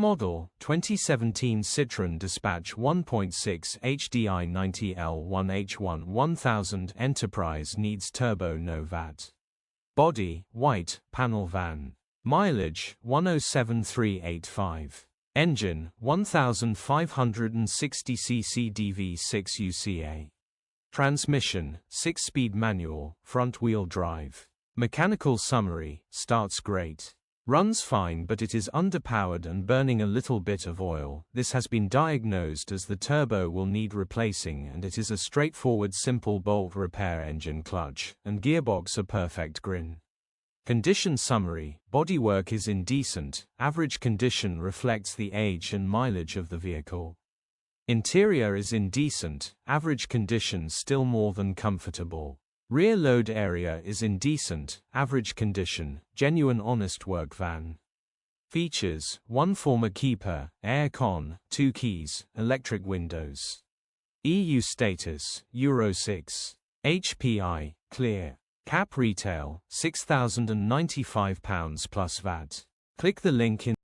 model, 2017 Citroen Dispatch 1.6 HDi 90L1H1 1000 Enterprise needs turbo no VAT. Body, white, panel van. Mileage, 107,385. Engine, 1560 cc DV6 UCA. Transmission, 6-speed manual, front-wheel drive. Mechanical summary, starts great. Runs fine but it is underpowered and burning a little bit of oil. This has been diagnosed as the turbo will need replacing and it is a straightforward simple bolt repair. Engine, clutch, and gearbox a perfect grin. Condition summary, bodywork is in decent, average condition reflects the age and mileage of the vehicle. Interior is in decent, average condition still more than comfortable. Rear load area is in decent, average condition, genuine honest work van. Features, 1 former keeper, air con, 2 keys, electric windows. EU status, Euro 6. HPI, clear. Cap retail, £6,095 plus VAT. Click the link in